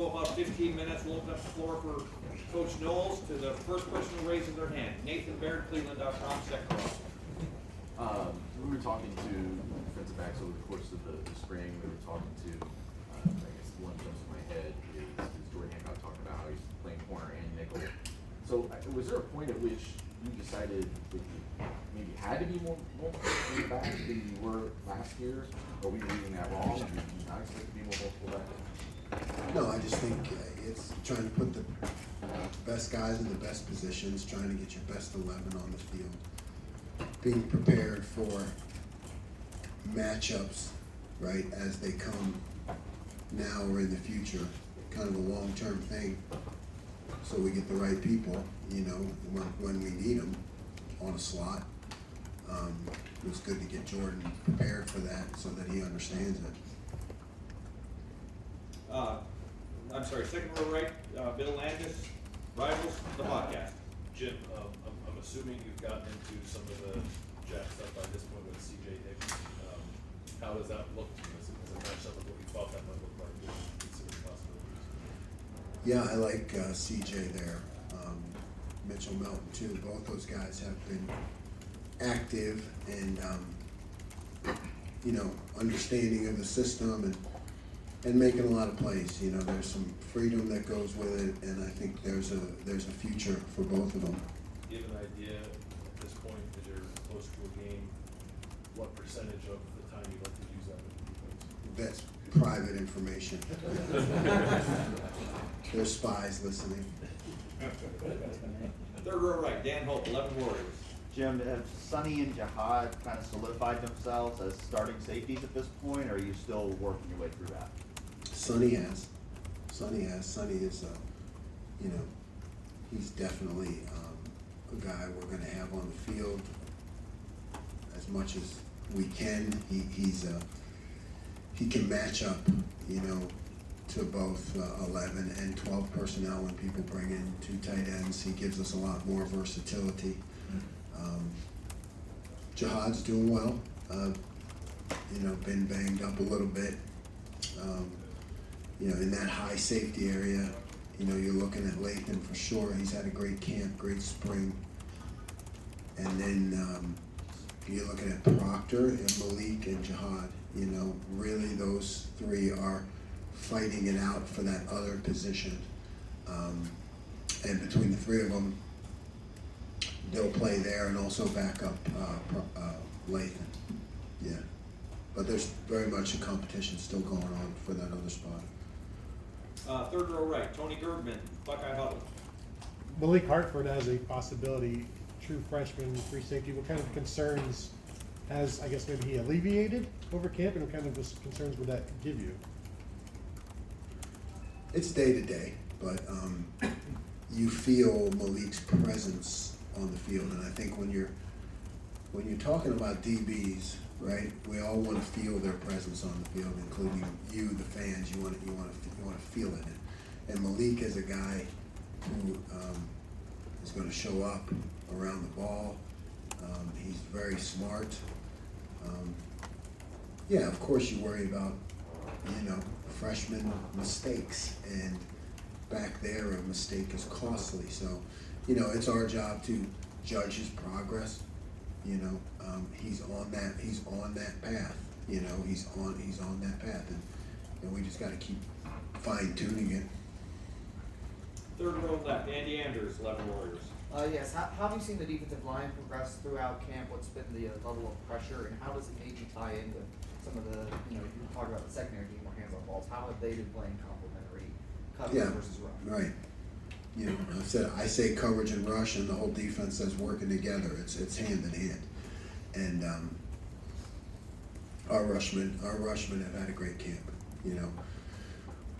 About 15 minutes, we'll open up the floor for Coach Knowles to the first person who raises their hand. Nathan Baird, Cleveland.com, second row. We were talking to defensive backs over the course of the spring. We were talking to, I guess the one that jumps in my head is Jordan Hancock talking about how he's playing corner and nickel. So was there a point at which you decided that you maybe had to be more multiple back than you were last year? Are we reading that wrong? Did you not expect to be more multiple back? No, I just think it's trying to put the best guys in the best positions, trying to get your best 11 on the field, being prepared for matchups, right, as they come now or in the future, kind of a long-term thing, so we get the right people, you know, when we need them on a slot. It was good to get Jordan prepared for that so that he understands it. I'm sorry, second row right, Bill Landis, Rivals, the podcast. Jim, I'm assuming you've gotten into some of the Jack stuff by this point with CJ Hicks. How does that look to you? Does it match up with what you thought that might look like, considering possibilities? Yeah, I like CJ there. Mitchell Melton too. Both those guys have been active and you know, understanding of the system and making a lot of plays. You know, there's some freedom that goes with it, and I think there's a future for both of them. Do you have an idea at this point that you're close to a game, what percentage of the time you'd like to use that with defense? That's private information. There's spies listening. Third row right, Dan Hope, 11 Warriors. Jim, have Sonny and Jihad kind of solidified themselves as starting safeties at this point, or are you still working your way through that? Sonny has. Sonny is, you know, he's definitely a guy we're going to have on the field as much as we can. He can match up, you know, to both 11 and 12 personnel when people bring in two tight ends. He gives us a lot more versatility. Jihad's doing well. You know, been banged up a little bit. You know, in that high safety area, you know, you're looking at Lathan for sure. He's had a great camp, great spring. And then you're looking at Proctor and Malik and Jihad. You know, really those three are fighting it out for that other position. And between the three of them, they'll play there and also back up Lathan. Yeah. But there's very much a competition still going on for that other spot. Third row right, Tony Gergman, Buckeye Huddle. Malik Hartford as a possibility, true freshman, free safety. What kind of concerns has, I guess, maybe he alleviated over camp, and what kind of concerns would that give you? It's day to day, but you feel Malik's presence on the field, and I think when you're talking about DBs, right? We all want to feel their presence on the field, including you, the fans. You want to feel it, and Malik is a guy who is going to show up around the ball. He's very smart. Yeah, of course you worry about, you know, freshman mistakes, and back there a mistake is costly. So, you know, it's our job to judge his progress. You know, he's on that path. You know, he's on that path, and we just got to keep fine tuning it. Third row left, Andy Andrews, 11 Warriors. Yes, how have you seen the defensive line progress throughout camp? What's been the level of pressure, and how does it maybe tie in with some of the, you know, you talk about the secondary getting more hands on balls. How have they been playing complementary coverage versus run? Right. You know, I say coverage and rush, and the whole defense says working together. It's hand in hand. And our rushmen have had a great camp. You know,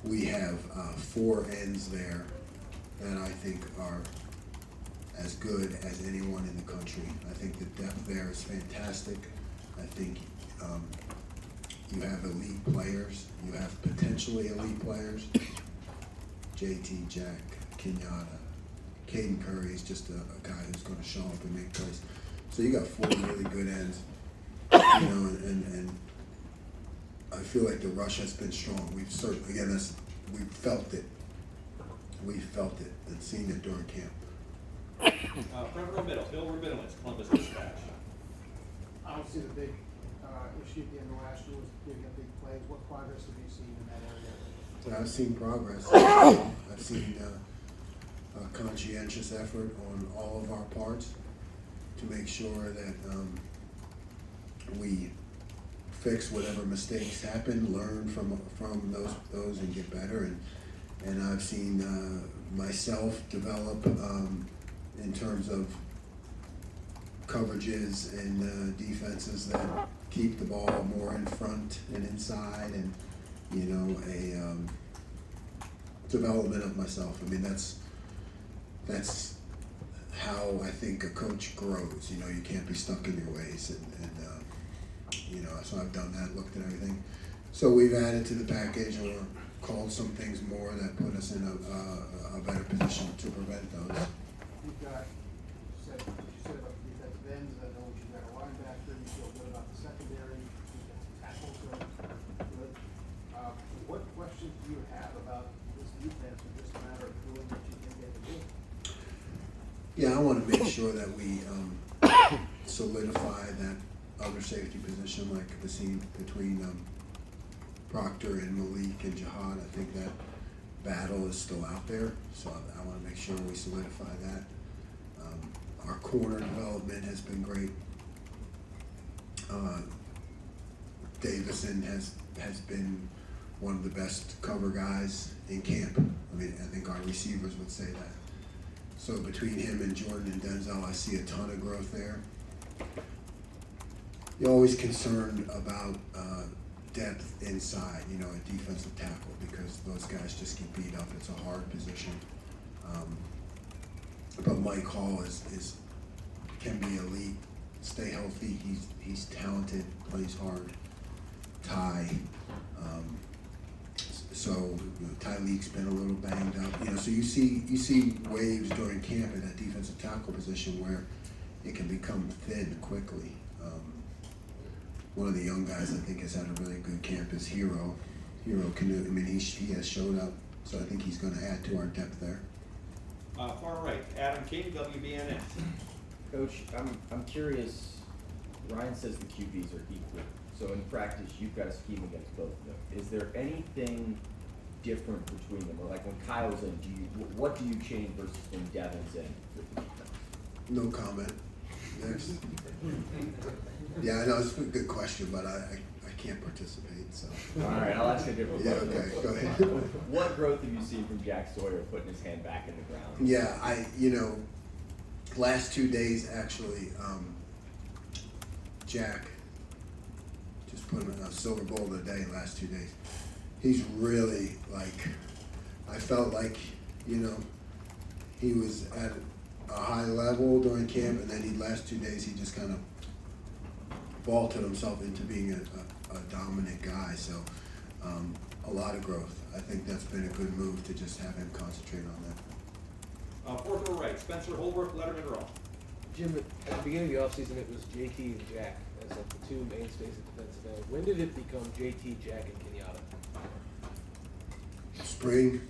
we have 4 ends there that I think are as good as anyone in the country. I think the depth there is fantastic. I think you have elite players. You have potentially elite players. JT, Jack, Kenyatta, Caden Curry is just a guy who's going to show up and make plays. So you got 4 really good ends, you know, and I feel like the rush has been strong. We've certainly, again, that's we felt it. We felt it and seen it during camp. Front row middle, Bill Rabinowitz, Columbus Dispatch. Obviously, the big issue at the end of last year was giving up big plays. What progress have you seen in that area? So I've seen progress. I've seen a conscientious effort on all of our parts to make sure that we fix whatever mistakes happen, learn from those and get better. And I've seen myself develop in terms of coverages and defenses that keep the ball more in front and inside, and a development of myself. I mean, that's how I think a coach grows. You can't be stuck in your ways, and so I've done that, looked at everything. So we've added to the package or called some things more that put us in a better position to prevent those. You've got, you said about the defensive ends, I know you've got a linebacker, you feel good about the secondary, you've got some tackles, so good. What questions do you have about this defense, or just a matter of doing what you think they can do? Yeah, I want to make sure that we solidify that other safety position, like the scene between Proctor and Malik and Jihad. I think that battle is still out there, so I want to make sure we solidify that. Our corner development has been great. Davison has been one of the best cover guys in camp. I mean, I think our receivers would say that. So between him and Jordan and Denzel, I see a ton of growth there. You're always concerned about depth inside, a defensive tackle, because those guys just get beat up. It's a hard position. But Mike Hall can be elite, stay healthy. He's talented, plays hard. Ty, Tyleek's been a little banged up. So you see waves during camp in that defensive tackle position where it can become thin quickly. One of the young guys I think has had a really good camp is Hero Canoe. I mean, he has showed up, so I think he's going to add to our depth there. Far right, Adam King, WBNS. Coach, I'm curious, Ryan says the QBs are equal, so in practice, you've got a scheme against both of them. Is there anything different between them? Or like when Kyle's in, what do you change versus when Devin's in with the defense? No comment. Next. Yeah, I know it's a good question, but I can't participate, so. All right, I'll ask a different Yeah, question. okay, go ahead. What growth have you seen from Jack Sawyer putting his hand back in the ground? Yeah, last 2 days actually, Jack just put him in a Silver Bowl of the day last 2 days. He's really I felt like, he was at a high level during camp, and then last 2 days he just kind of vaulted himself into being a dominant guy. So a lot of growth. I think that's been a good move to just have him concentrate on that. Fourth row right, Spencer Holbrook, Letterman Row. Jim, at the beginning of the offseason, it was JT and Jack as like the two mainstays at defensive end. When did it become JT, Jack, and Kenyatta? Spring,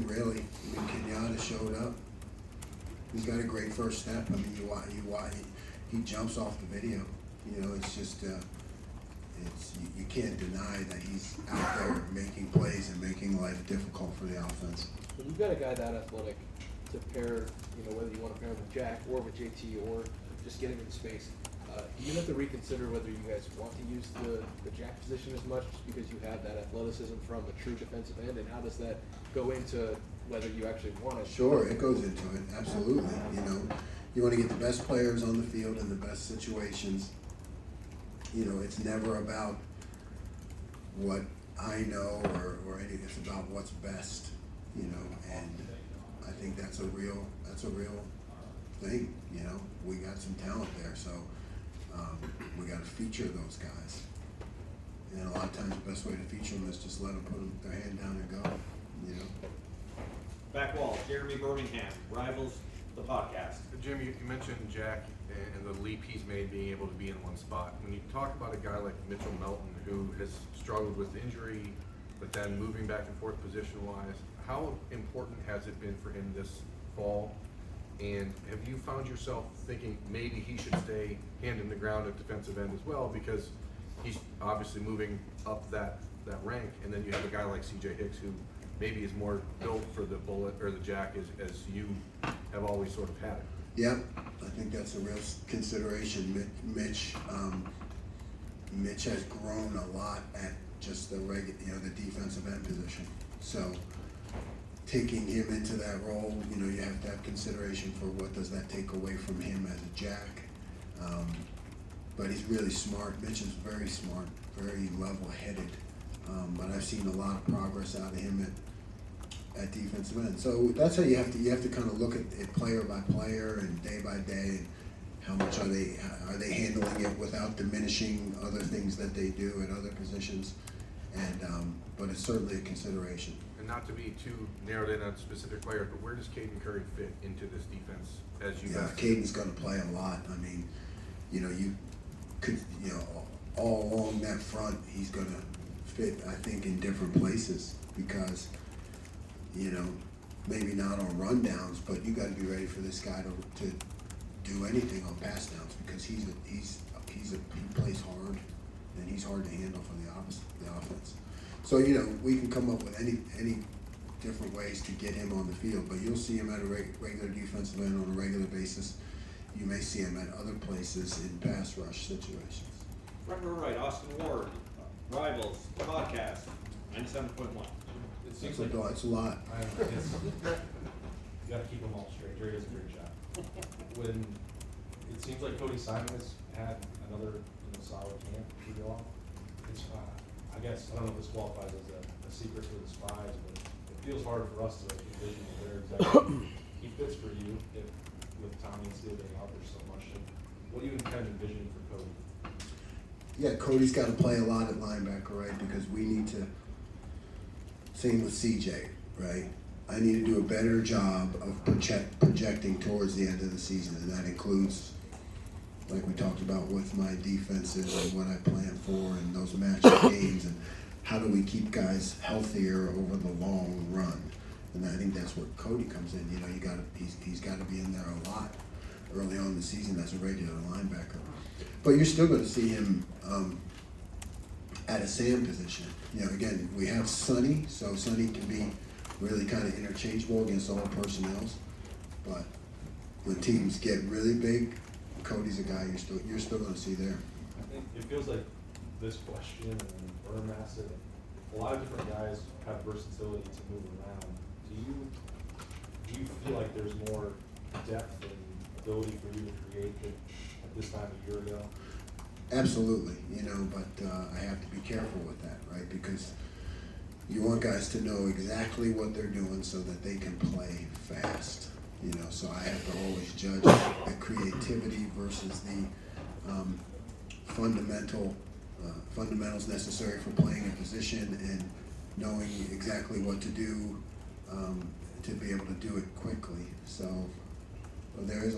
really. I mean, Kenyatta showed up. He's got a great first step. I mean, he jumps off the video. It's just, you can't deny that he's out there making plays and making life difficult for the offense. When you've got a guy that athletic to pair, whether you want to pair him with Jack or with JT or just get him in space, do you have to reconsider whether you guys want to use the Jack position as much just because you have that athleticism from a true defensive end, and how does that go into whether you actually want it? Sure, it goes into it, absolutely. You want to get the best players on the field in the best situations. It's never about what I know or anything. It's about what's best, and I think that's a real thing. We got some talent there, so we got to feature those guys. And a lot of times the best way to feature them is just let them put their hand down and go. Back wall, Jeremy Birmingham, Rivals, the podcast. Jim, you mentioned Jack and the leap he's made being able to be in one spot. When you talk about a guy like Mitchell Melton, who has struggled with injury but then moving back and forth position-wise, how important has it been for him this fall? And have you found yourself thinking maybe he should stay hand in the ground at defensive end as well, because he's obviously moving up that rank, and then you have a guy like CJ Hicks who maybe is more built for the bullet or the jack as you have always sort of had it. Yep, I think that's a real consideration. Mitch has grown a lot at just the the defensive end position. So taking him into that role, you have to have consideration for what does that take away from him as a jack. But he's really smart. Mitch is very smart, very level-headed. But I've seen a lot of progress out of him at defensive end. So that's how you have to kind of look at it player by player and day by day. How much are they handling it without diminishing other things that they do at other positions? And but it's certainly a consideration. And not to be too narrowed in on specific players, but where does Caden Curry fit into this defense as you Yeah, guys? Caden's going to play a lot. I mean, you could, all along that front, he's going to fit, I think, in different places because, maybe not on rundowns, but you got to be ready for this guy to do anything on pass downs because he plays hard and he's hard to handle for the offense. So we can come up with any different ways to get him on the field, but you'll see him at a regular defensive end on a regular basis. You may see him at other places in pass rush situations. Front row right, Austin Ward, Rivals, podcast, 97.1. It seems It's like a lot. I don't know, you gotta keep them all straight. Jerry does a great job. When it seems like Cody Simon has had another solid camp for you all, it's I guess I don't know if this qualifies as a secret for the Spies, but it feels hard for us to envision where exactly he fits for you if with Tommy and Steele being out there so much. And what do you kind of envision for Cody? Yeah, Cody's got to play a lot at linebacker, right? Because we need to. Same with CJ, right? I need to do a better job of projecting towards the end of the season, and that includes, like we talked about, with my defenses and what I plan for, and those matchup games, and how do we keep guys healthier over the long run. And I think that's where Cody comes in. He's got to be in there a lot early on in the season as a regular linebacker. But you're still going to see him at a Sam position. Again, we have Sonny, so Sonny can be really kind of interchangeable against all personnels. But when teams get really big, Cody's a guy you're still going to see there. I think it feels like this question and Burmaster, a lot of different guys have versatility to move around. Do you feel like there's more depth and ability for you to create than at this time a year ago? Absolutely, but I have to be careful with that, right? Because you want guys to know exactly what they're doing so that they can play fast, so I have to always judge the creativity versus the fundamentals necessary for playing a position and knowing exactly what to do to be able to do it quickly. So there is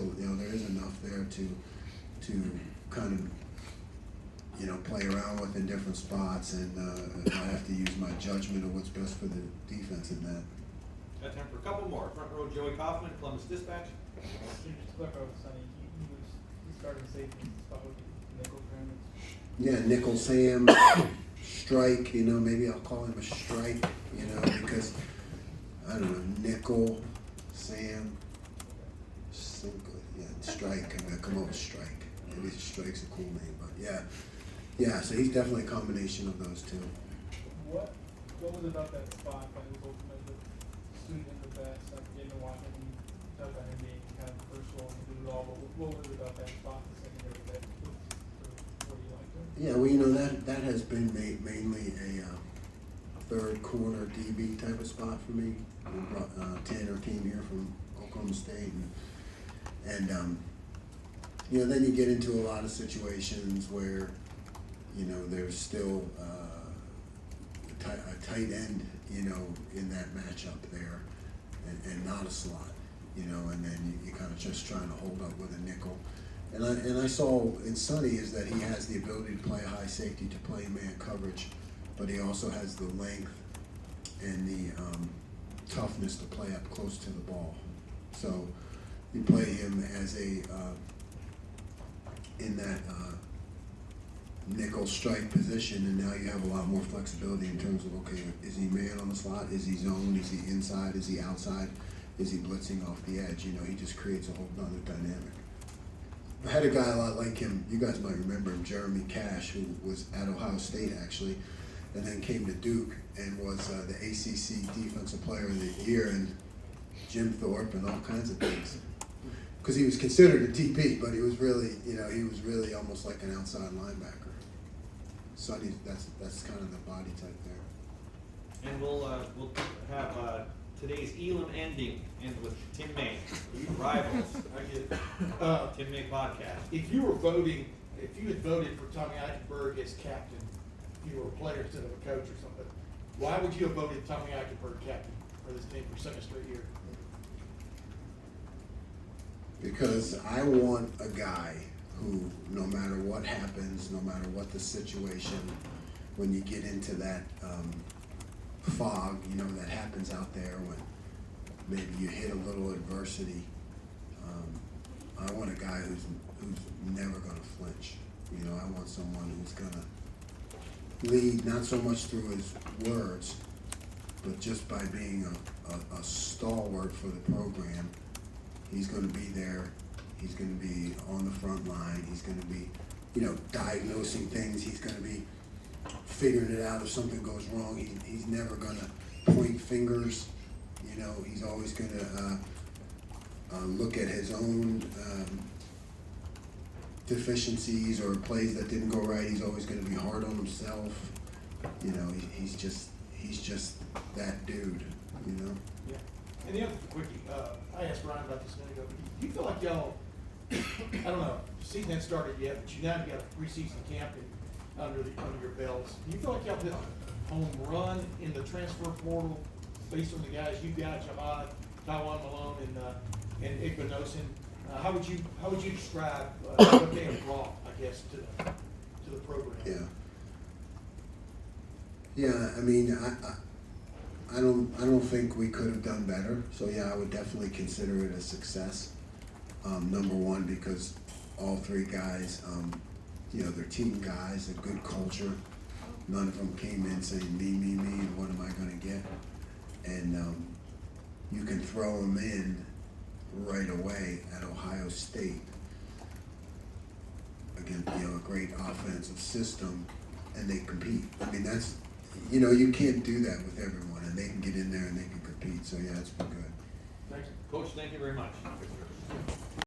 enough there to kind of play around with in different spots, and I have to use my judgment of what's best for the defense in that. Got time for a couple more. Front row, Joey Kaufman, Columbus Dispatch. Just to clarify with Sonny, he started safety, spot with nickel pyramid. Yeah, nickel Sam, strike, maybe I'll call him a strike, because, I don't know, nickel, Sam, strike, come up with strike. Maybe strike's a cool name, but yeah, so he's definitely a combination of those two. What was it about that spot that was ultimately the student in the best? I forget to watch him, talk about him being kind of the first role and do it all, but what was it about that spot in the secondary that what do you like to? Yeah, well, that has been mainly a third corner DB type of spot for me. We brought Tanner came here from Oklahoma State, and then you get into a lot of situations where there's still a tight end in that matchup there, and not a slot, and then you kind of just trying to hold up with a nickel. And I saw in Sonny is that he has the ability to play high safety, to play man coverage, but he also has the length and the toughness to play up close to the ball. So you play him as a in that nickel strike position, and now you have a lot more flexibility in terms of, okay, is he man on the slot? Is he zone? Is he inside? Is he outside? Is he blitzing off the edge? You know, he just creates a whole nother dynamic. I had a guy a lot like him. You guys might remember him, Jeremy Cash, who was at Ohio State actually, and then came to Duke and was the ACC Defensive Player of the Year, and Jim Thorpe and all kinds of things. Because he was considered a DB, but he was really, you know, he was really almost like an outside linebacker. Sonny, that's kind of the body type there. And we'll have today's Elam ending with Tim May, Rivals, I get it. Tim May podcast. If you had voted for Tommy Eichenberg as captain, if you were a player instead of a coach or something, why would you have voted Tommy Eichenberg captain for this team for second straight year? Because I want a guy who, no matter what happens, no matter what the situation, when you get into that fog, you know, that happens out there when maybe you hit a little adversity, I want a guy who's never gonna flinch. You know, I want someone who's gonna lead, not so much through his words, but just by being a stalwart for the program. He's going to be there. He's going to be on the front line. He's going to be, you know, diagnosing things. He's going to be figuring it out if something goes wrong. He's never going to point fingers. You know, he's always going to look at his own deficiencies or plays that didn't go right. He's always going to be hard on himself. You know, he's just that dude. You know. Yeah. And the other quickie, I asked Ryan about this a minute ago. Do you feel like y'all, I don't know, the season hasn't started yet, but you now got a preseason camp under your belts. Do you feel like y'all hit a home run in the transfer portal based on the guys you got, Jahad, Taiwan Malone, and Igbonosin? How would you describe what they have brought, I guess, to the program? Yeah. I mean, I don't think we could have done better. So yeah, I would definitely consider it a success. Number one, because all three guys, you know, they're team guys, a good culture. None of them came in saying me, and what am I going to get? And you can throw them in right away at Ohio State. Again, you know, a great offensive system, and they compete. I mean, that's, you know, you can't do that with everyone, and they can get in there and they can compete. So yeah, it's been good. Thanks. Coach, thank you very much.